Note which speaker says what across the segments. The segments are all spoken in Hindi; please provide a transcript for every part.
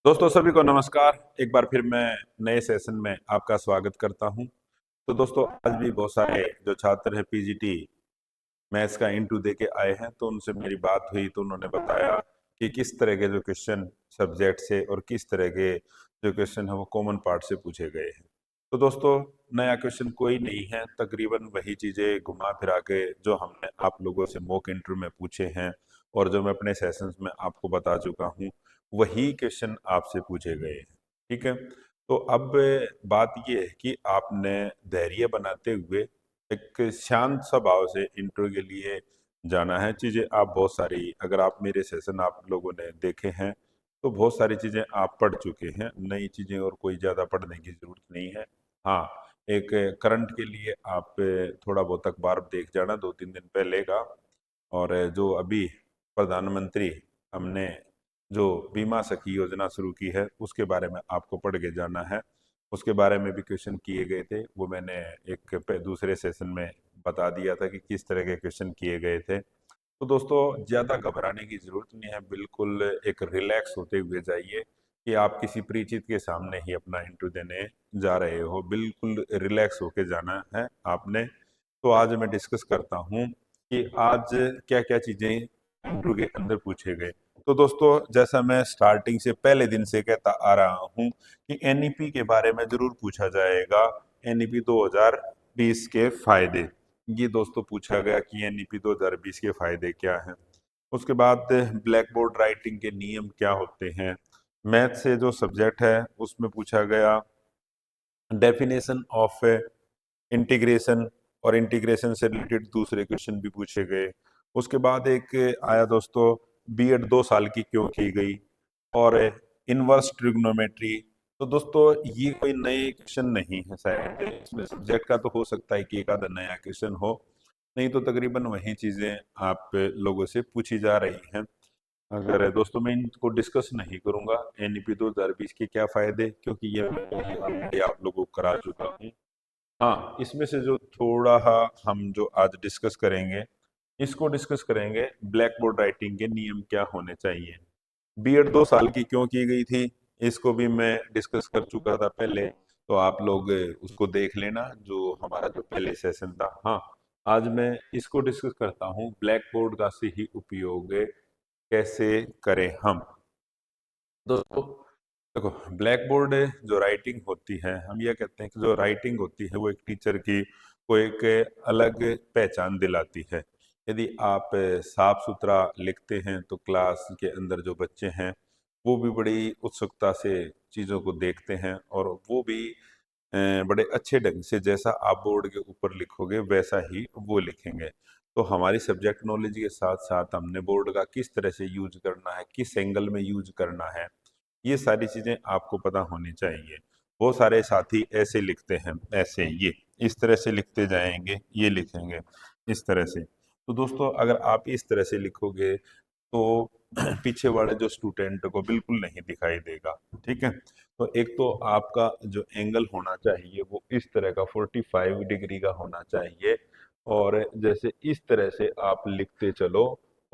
Speaker 1: दोस्तों सभी को नमस्कार। एक बार फिर मैं नए सेशन में आपका स्वागत करता हूं। तो दोस्तों आज भी बहुत सारे जो छात्र हैं पीजीटी मैथ्स का इंटरव्यू दे के आए हैं, तो उनसे मेरी बात हुई तो उन्होंने बताया कि किस तरह के जो क्वेश्चन सब्जेक्ट से और किस तरह के जो क्वेश्चन है वो कॉमन पार्ट से पूछे गए हैं। तो दोस्तों नया क्वेश्चन कोई नहीं है, तकरीबन वही चीजें घुमा फिरा के जो हमने आप लोगों से मॉक इंटरव्यू में पूछे हैं और जो मैं अपने सेशंस में आपको बता चुका हूँ, वही क्वेश्चन आपसे पूछे गए हैं। ठीक है। तो अब बात ये है कि आपने धैर्य बनाते हुए एक शांत स्वभाव से इंटरव्यू के लिए जाना है। चीजें आप बहुत सारी, अगर आप मेरे सेशन आप लोगों ने देखे हैं तो बहुत सारी चीजें आप पढ़ चुके हैं, नई चीजें और कोई ज्यादा पढ़ने की जरूरत नहीं है। हाँ, एक करंट के लिए आप थोड़ा बहुत अखबार देख जाना 2-3 दिन पहले का, और जो अभी प्रधानमंत्री हमने जो बीमा सखी योजना शुरू की है उसके बारे में आपको पढ़ के जाना है। उसके बारे में भी क्वेश्चन किए गए थे, वो मैंने एक दूसरे सेशन में बता दिया था कि किस तरह के क्वेश्चन किए गए थे। तो दोस्तों ज़्यादा घबराने की ज़रूरत नहीं है, बिल्कुल एक रिलैक्स होते हुए जाइए कि आप किसी परिचित के सामने ही अपना इंटरव्यू देने जा रहे हो। बिल्कुल रिलैक्स होके जाना है आपने। तो आज मैं डिस्कस करता हूँ कि आज क्या क्या चीज़ें इंटरव्यू के अंदर पूछे गए। तो दोस्तों जैसा मैं स्टार्टिंग से पहले दिन से कहता आ रहा हूँ कि एनईपी के बारे में जरूर पूछा जाएगा। एनईपी 2020 के फायदे, ये दोस्तों पूछा गया कि एनईपी 2020 के फायदे क्या हैं। उसके बाद ब्लैक बोर्ड राइटिंग के नियम क्या होते हैं। मैथ से जो सब्जेक्ट है उसमें पूछा गया डेफिनेशन ऑफ इंटीग्रेशन, और इंटीग्रेशन से रिलेटेड दूसरे क्वेश्चन भी पूछे गए। उसके बाद एक आया दोस्तों बीएड 2 साल की क्यों की गई, और इनवर्स ट्रिग्नोमेट्री। तो दोस्तों ये कोई नए क्वेश्चन नहीं है, शायद इसमें सब्जेक्ट का तो हो सकता है कि एक आधा नया क्वेश्चन हो, नहीं तो तकरीबन वही चीजें आप लोगों से पूछी जा रही हैं। अगर दोस्तों मैं इनको डिस्कस नहीं करूंगा एनईपी 2020 के क्या फायदे, क्योंकि ये मैं पहले ऑलरेडी आप लोगों को करा चुका हूँ। हाँ, इसमें से जो थोड़ा हम जो आज डिस्कस करेंगे, इसको डिस्कस करेंगे ब्लैक बोर्ड राइटिंग के नियम क्या होने चाहिए। बीएड 2 साल की क्यों की गई थी, इसको भी मैं डिस्कस कर चुका था पहले, तो आप लोग उसको देख लेना जो हमारा जो पहले सेशन था। हाँ, आज मैं इसको डिस्कस करता हूँ ब्लैक बोर्ड का सही उपयोग कैसे करें हम। दोस्तों देखो, ब्लैक बोर्ड जो राइटिंग होती है, हम ये कहते हैं कि जो राइटिंग होती है वो एक टीचर की को एक अलग पहचान दिलाती है। यदि आप साफ सुथरा लिखते हैं तो क्लास के अंदर जो बच्चे हैं वो भी बड़ी उत्सुकता से चीज़ों को देखते हैं, और वो भी बड़े अच्छे ढंग से जैसा आप बोर्ड के ऊपर लिखोगे वैसा ही वो लिखेंगे। तो हमारी सब्जेक्ट नॉलेज के साथ साथ हमने बोर्ड का किस तरह से यूज करना है, किस एंगल में यूज करना है, ये सारी चीजें आपको पता होनी चाहिए। वो सारे साथी ऐसे लिखते हैं, ऐसे ये इस तरह से लिखते जाएंगे, ये लिखेंगे इस तरह से। तो दोस्तों अगर आप इस तरह से लिखोगे तो पीछे वाले जो स्टूडेंट को बिल्कुल नहीं दिखाई देगा। ठीक है। तो एक तो आपका जो एंगल होना चाहिए वो इस तरह का 45 डिग्री का होना चाहिए, और जैसे इस तरह से आप लिखते चलो,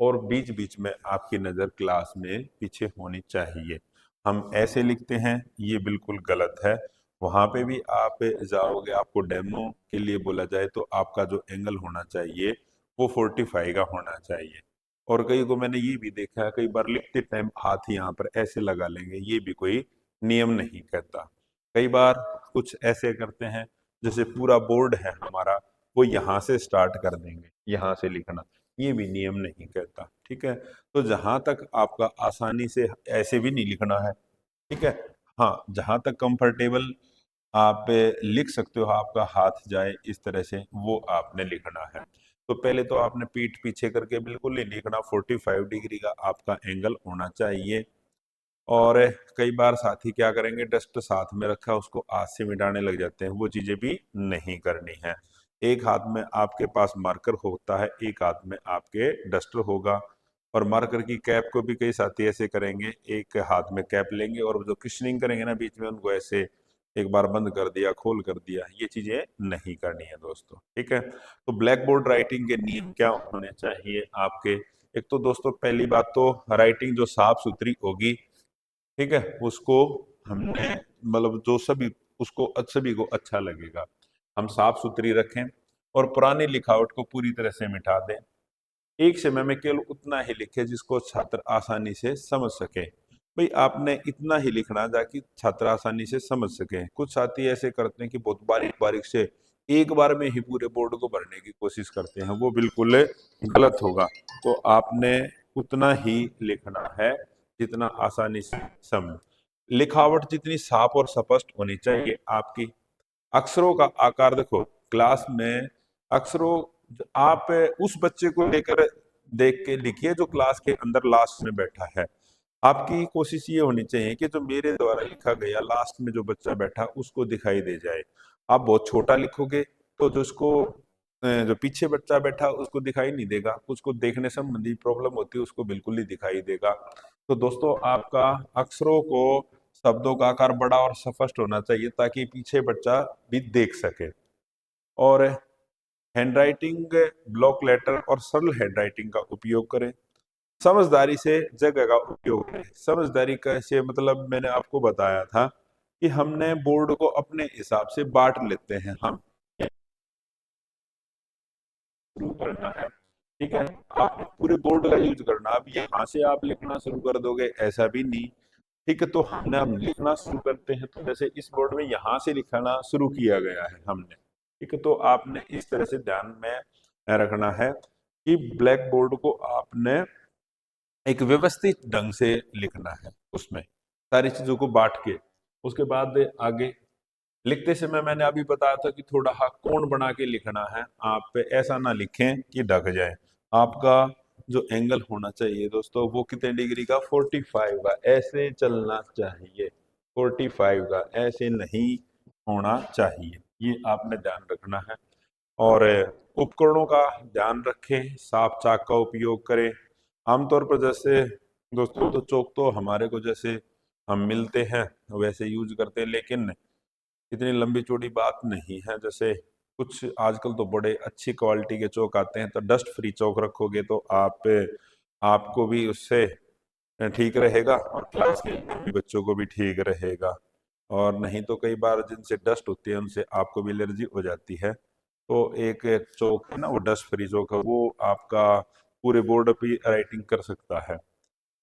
Speaker 1: और बीच बीच में आपकी नज़र क्लास में पीछे होनी चाहिए। हम ऐसे लिखते हैं, ये बिल्कुल गलत है। वहां पे भी आप जाओगे, आपको डेमो के लिए बोला जाए तो आपका जो एंगल होना चाहिए वो 45 का होना चाहिए। और कई को मैंने ये भी देखा है, कई बार लिखते टाइम हाथ यहाँ पर ऐसे लगा लेंगे, ये भी कोई नियम नहीं कहता। कई बार कुछ ऐसे करते हैं जैसे पूरा बोर्ड है हमारा, वो यहाँ से स्टार्ट कर देंगे, यहाँ से लिखना, ये भी नियम नहीं कहता। ठीक है। तो जहां तक आपका आसानी से ऐसे भी नहीं लिखना है। ठीक है। हाँ, जहां तक कंफर्टेबल आप लिख सकते हो, आपका हाथ जाए इस तरह से, वो आपने लिखना है। तो पहले तो आपने पीठ पीछे करके बिल्कुल नहीं लिखना, 45 डिग्री का आपका एंगल होना चाहिए। और कई बार साथी क्या करेंगे, डस्ट साथ में रखा उसको हाथ से मिटाने लग जाते हैं, वो चीजें भी नहीं करनी है। एक हाथ में आपके पास मार्कर होता है, एक हाथ में आपके डस्टर होगा। और मार्कर की कैप को भी कई साथी ऐसे करेंगे, एक हाथ में कैप लेंगे और जो क्वेश्चनिंग करेंगे ना बीच में, उनको ऐसे एक बार बंद कर दिया, खोल कर दिया, ये चीजें नहीं करनी है दोस्तों। ठीक है। तो ब्लैक बोर्ड राइटिंग के नियम क्या होने चाहिए आपके। एक तो दोस्तों पहली बात तो राइटिंग जो साफ सुथरी होगी, ठीक है, उसको हमने मतलब जो सभी उसको सभी को अच्छा लगेगा। हम साफ सुथरी रखें और पुरानी लिखावट को पूरी तरह से मिटा दें। एक समय में केवल उतना ही लिखे जिसको छात्र आसानी से समझ सके। भाई आपने इतना ही लिखना ताकि छात्र आसानी से समझ सके। कुछ साथी ऐसे करते हैं कि बहुत बारीक बारीक से एक बार में ही पूरे बोर्ड को भरने की कोशिश करते हैं, वो बिल्कुल गलत होगा। तो आपने उतना ही लिखना है जितना आसानी से समझ। लिखावट जितनी साफ और स्पष्ट होनी चाहिए आपकी। अक्षरों का आकार देखो, क्लास में अक्षरों आप उस बच्चे को लेकर देख के लिखिए जो क्लास के अंदर लास्ट में बैठा है। आपकी कोशिश ये होनी चाहिए कि जो मेरे द्वारा लिखा गया लास्ट में जो बच्चा बैठा उसको दिखाई दे जाए। आप बहुत छोटा लिखोगे तो जो उसको जो पीछे बच्चा बैठा उसको दिखाई नहीं देगा, उसको देखने संबंधी प्रॉब्लम होती है, उसको बिल्कुल नहीं दिखाई देगा। तो दोस्तों आपका अक्षरों को शब्दों का आकार बड़ा और स्पष्ट होना चाहिए ताकि पीछे बच्चा भी देख सके। और हैंडराइटिंग, ब्लॉक लेटर और सरल हैंडराइटिंग का उपयोग करें। समझदारी से जगह का उपयोग करें। समझदारी कैसे, मतलब मैंने आपको बताया था कि हमने बोर्ड को अपने हिसाब से बांट लेते हैं। हम शुरू करना है, ठीक है, आप पूरे बोर्ड का यूज करना। अब यहाँ से आप लिखना शुरू कर दोगे ऐसा भी नहीं, ठीक है। तो हमने हम लिखना शुरू करते हैं तो जैसे इस बोर्ड में यहाँ से लिखना शुरू किया गया है हमने, ठीक है। तो आपने इस तरह से ध्यान में रखना है कि ब्लैक बोर्ड को आपने एक व्यवस्थित ढंग से लिखना है, उसमें सारी चीजों को बांट के। उसके बाद आगे लिखते समय मैंने अभी बताया था कि थोड़ा हाँ कोण बना के लिखना है। आप ऐसा ना लिखें कि ढक जाए। आपका जो एंगल होना चाहिए दोस्तों वो कितने डिग्री का, 45 का, ऐसे चलना चाहिए। 45 का, ऐसे नहीं होना चाहिए, ये आपने ध्यान रखना है। और उपकरणों का ध्यान रखें, साफ चाक का उपयोग करें। आमतौर पर जैसे दोस्तों तो चौक तो हमारे को जैसे हम मिलते हैं वैसे यूज करते हैं, लेकिन इतनी लंबी चौड़ी बात नहीं है। जैसे कुछ आजकल तो बड़े अच्छी क्वालिटी के चौक आते हैं, तो डस्ट फ्री चौक रखोगे तो आपको भी उससे ठीक रहेगा और क्लास के भी बच्चों को भी ठीक रहेगा। और नहीं तो कई बार जिनसे डस्ट होती है उनसे आपको भी एलर्जी हो जाती है। तो एक चौक है ना, वो डस्ट फ्री चौक है, वो आपका पूरे बोर्ड पे राइटिंग कर सकता है।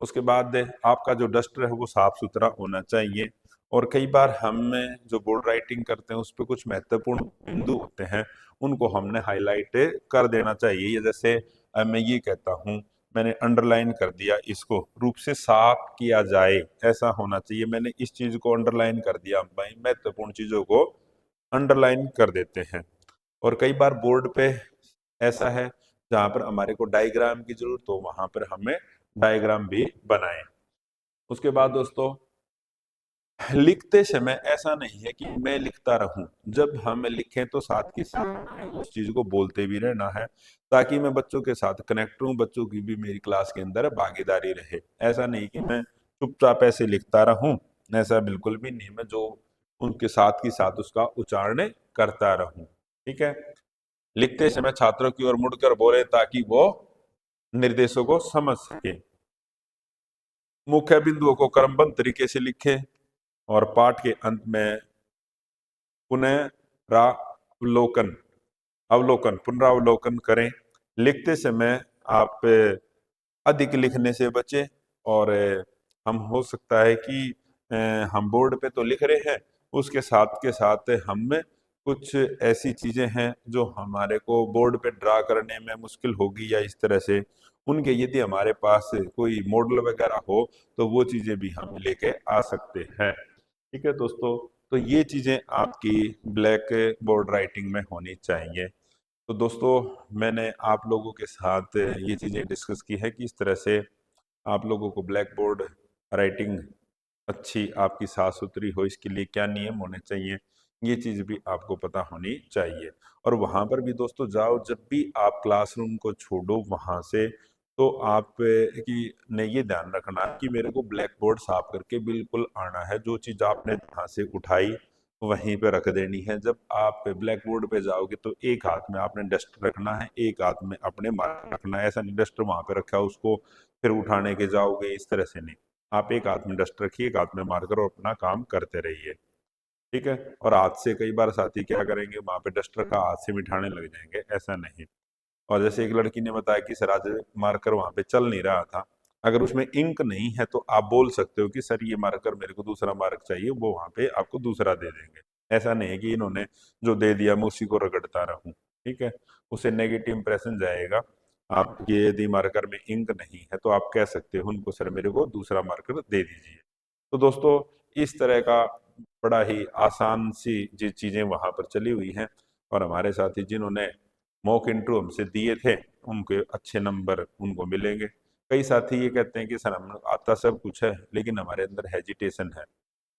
Speaker 1: उसके बाद आपका जो डस्टर है वो साफ सुथरा होना चाहिए। और कई बार हम जो बोर्ड राइटिंग करते हैं उस पर कुछ महत्वपूर्ण बिंदु होते हैं, उनको हमने हाईलाइट कर देना चाहिए। ये जैसे मैं ये कहता हूँ, मैंने अंडरलाइन कर दिया, इसको रूप से साफ किया जाए, ऐसा होना चाहिए। मैंने इस चीज को अंडरलाइन कर दिया, भाई महत्वपूर्ण चीजों को अंडरलाइन कर देते हैं। और कई बार बोर्ड पे ऐसा है जहां पर हमारे को डायग्राम की जरूरत हो, वहां पर हमें डायग्राम भी बनाएं। उसके बाद दोस्तों लिखते समय ऐसा नहीं है कि मैं लिखता रहूं। जब हम लिखें तो साथ के साथ उस चीज को बोलते भी रहना है ताकि मैं बच्चों के साथ कनेक्ट हूं, बच्चों की भी मेरी क्लास के अंदर भागीदारी रहे। ऐसा नहीं कि मैं चुपचाप ऐसे लिखता रहूं, ऐसा बिल्कुल भी नहीं। मैं जो उनके साथ की साथ उसका उच्चारण करता रहूं, ठीक है। लिखते समय छात्रों की ओर मुड़कर बोले ताकि वो निर्देशों को समझ सके। मुख्य बिंदुओं को क्रमबद्ध तरीके से लिखें और पाठ के अंत में पुनरावलोकन पुनरावलोकन करें। लिखते समय आप अधिक लिखने से बचें। और हम हो सकता है कि हम बोर्ड पे तो लिख रहे हैं, उसके साथ के साथ हम में कुछ ऐसी चीजें हैं जो हमारे को बोर्ड पे ड्रा करने में मुश्किल होगी, या इस तरह से उनके यदि हमारे पास कोई मॉडल वगैरह हो तो वो चीजें भी हम लेके आ सकते हैं, ठीक है दोस्तों। तो ये चीजें आपकी ब्लैक बोर्ड राइटिंग में होनी चाहिए। तो दोस्तों मैंने आप लोगों के साथ ये चीजें डिस्कस की है कि इस तरह से आप लोगों को ब्लैक बोर्ड राइटिंग अच्छी आपकी साफ सुथरी हो, इसके लिए क्या नियम होने चाहिए, ये चीज भी आपको पता होनी चाहिए। और वहां पर भी दोस्तों जाओ, जब भी आप क्लासरूम को छोड़ो वहां से, तो आप की ने ये ध्यान रखना कि मेरे को ब्लैक बोर्ड साफ करके बिल्कुल आना है। जो चीज आपने वहां से उठाई वहीं पे रख देनी है। जब आप ब्लैक बोर्ड पे जाओगे तो एक हाथ में आपने डस्टर रखना है, एक हाथ में अपने मार्कर रखना है। ऐसा नहीं डस्टर वहां पे रखा है उसको फिर उठाने के जाओगे, इस तरह से नहीं। आप एक हाथ में डस्टर रखिए, एक हाथ में मार्कर, और अपना काम करते रहिए। ठीक है। और हाथ से कई बार साथी क्या करेंगे, वहां पे डस्टर का हाथ से मिटाने लग जाएंगे, ऐसा नहीं। और जैसे एक लड़की ने बताया कि सर आज मार्कर वहां पे चल नहीं रहा था, अगर उसमें इंक नहीं है तो आप बोल सकते हो कि सर ये मार्कर मेरे को दूसरा मार्क चाहिए, वो वहां पे आपको दूसरा दे देंगे। ऐसा नहीं है कि इन्होंने जो दे दिया मैं उसी को रगड़ता रहूं। ठीक है। उसे नेगेटिव इंप्रेशन जाएगा। आप ये यदि मार्कर में इंक नहीं है तो आप कह सकते हो उनको, सर मेरे को दूसरा मार्कर दे दीजिए। तो दोस्तों, इस तरह का बड़ा ही आसान सी जी चीजें वहां पर चली हुई हैं। और हमारे साथी जिन्होंने मॉक इंटरव्यू हमसे दिए थे, उनके अच्छे नंबर उनको मिलेंगे। कई साथी ये कहते हैं कि सर हम आता सब कुछ है लेकिन हमारे अंदर हेजिटेशन है।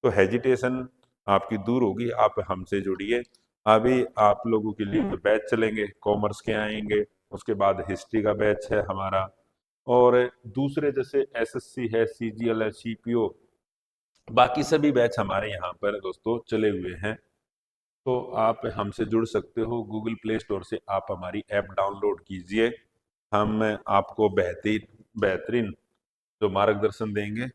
Speaker 1: तो हेजिटेशन आपकी दूर होगी, आप हमसे जुड़िए। अभी आप लोगों के लिए जो बैच चलेंगे, कॉमर्स के आएंगे, उसके बाद हिस्ट्री का बैच है हमारा, और दूसरे जैसे एसएससी है, सीजीएल है, सीपीओ, बाकी सभी बैच हमारे यहाँ पर दोस्तों चले हुए हैं। तो आप हमसे जुड़ सकते हो, गूगल प्ले स्टोर से आप हमारी ऐप डाउनलोड कीजिए। हम आपको बेहतरीन बेहतरीन जो मार्गदर्शन देंगे,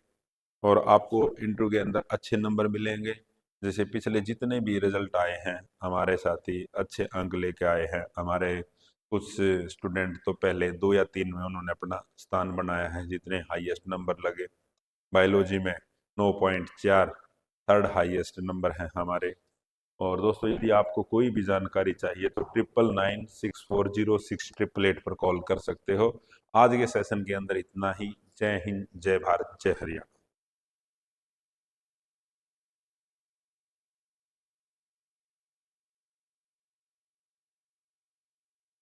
Speaker 1: और आपको इंटरव्यू के अंदर अच्छे नंबर मिलेंगे। जैसे पिछले जितने भी रिजल्ट आए हैं, हमारे साथी अच्छे अंक लेके आए हैं। हमारे कुछ स्टूडेंट तो पहले 2 या 3 में उन्होंने अपना स्थान बनाया है, जितने हाईएस्ट नंबर लगे। बायोलॉजी में 9.4 थर्ड हाईएस्ट नंबर है हमारे। और दोस्तों, यदि आपको कोई भी जानकारी चाहिए तो 9994068888 पर कॉल कर सकते हो। आज के सेशन के अंदर इतना ही। जय हिंद, जय भारत, जय हरियाणा।